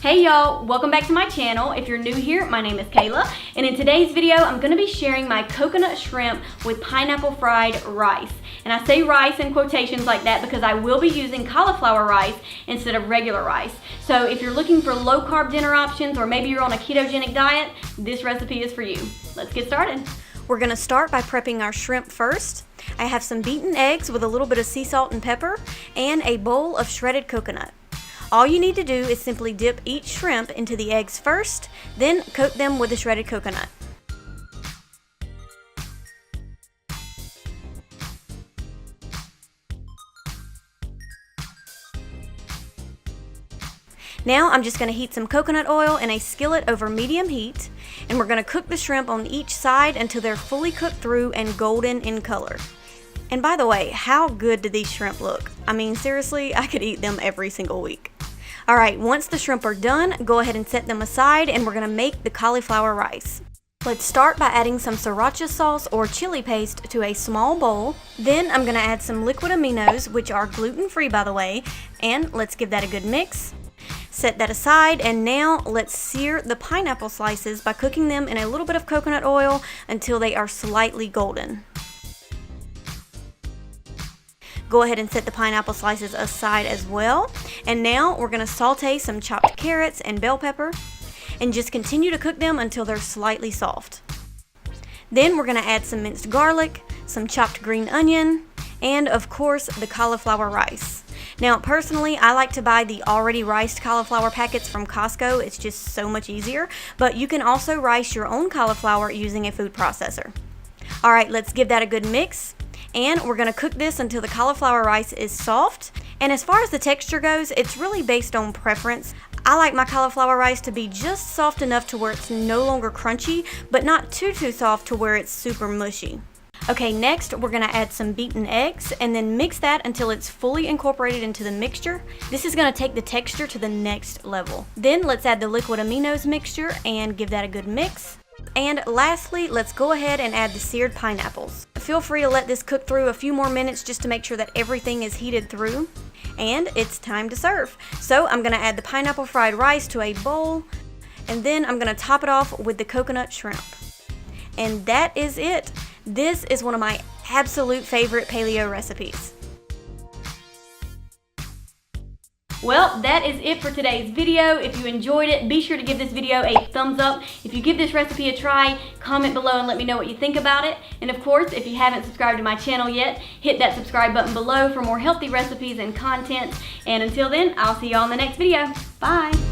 Hey y'all, welcome back to my channel. If you're new here, my name is Kayla, and in today's video, I'm gonna be sharing my coconut shrimp with pineapple fried rice. And I say rice in quotations like that because I will be using cauliflower rice instead of regular rice. So if you're looking for low carb dinner options, or maybe you're on a ketogenic diet, this recipe is for you. Let's get started. We're gonna start by prepping our shrimp first. I have some beaten eggs with a little bit of sea salt and pepper, and a bowl of shredded coconut. All you need to do is simply dip each shrimp into the eggs first, then coat them with the shredded coconut. Now I'm just going to heat some coconut oil in a skillet over medium heat, and we're going to cook the shrimp on each side until they're fully cooked through and golden in color. And by the way, how good do these shrimp look? I mean, seriously, I could eat them every single week. Alright, once the shrimp are done, go ahead and set them aside, and we're going to make the cauliflower rice. Let's start by adding some sriracha sauce or chili paste to a small bowl. Then I'm going to add some liquid aminos, which are gluten-free by the way, and let's give that a good mix. Set that aside, and now let's sear the pineapple slices by cooking them in a little bit of coconut oil until they are slightly golden. Go ahead and set the pineapple slices aside as well. And now we're going to saute some chopped carrots and bell pepper and just continue to cook them until they're slightly soft. Then we're going to add some minced garlic, some chopped green onion, and of course the cauliflower rice. Now personally, I like to buy the already riced cauliflower packets from Costco. It's just so much easier, but you can also rice your own cauliflower using a food processor. Alright, let's give that a good mix. And we're going to cook this until the cauliflower rice is soft. And as far as the texture goes, it's really based on preference. I like my cauliflower rice to be just soft enough to where it's no longer crunchy, but not too soft to where it's super mushy. Okay, next we're going to add some beaten eggs and then mix that until it's fully incorporated into the mixture. This is going to take the texture to the next level. Then let's add the liquid aminos mixture and give that a good mix. And lastly, let's go ahead and add the seared pineapples. Feel free to let this cook through a few more minutes just to make sure that everything is heated through. And it's time to serve. So I'm going to add the pineapple fried rice to a bowl, and then I'm going to top it off with the coconut shrimp. And that is it. This is one of my absolute favorite paleo recipes. Well, that is it for today's video. If you enjoyed it, be sure to give this video a thumbs up. If you give this recipe a try, comment below and let me know what you think about it. And of course, if you haven't subscribed to my channel yet, hit that subscribe button below for more healthy recipes and content. And until then, I'll see you all in the next video. Bye!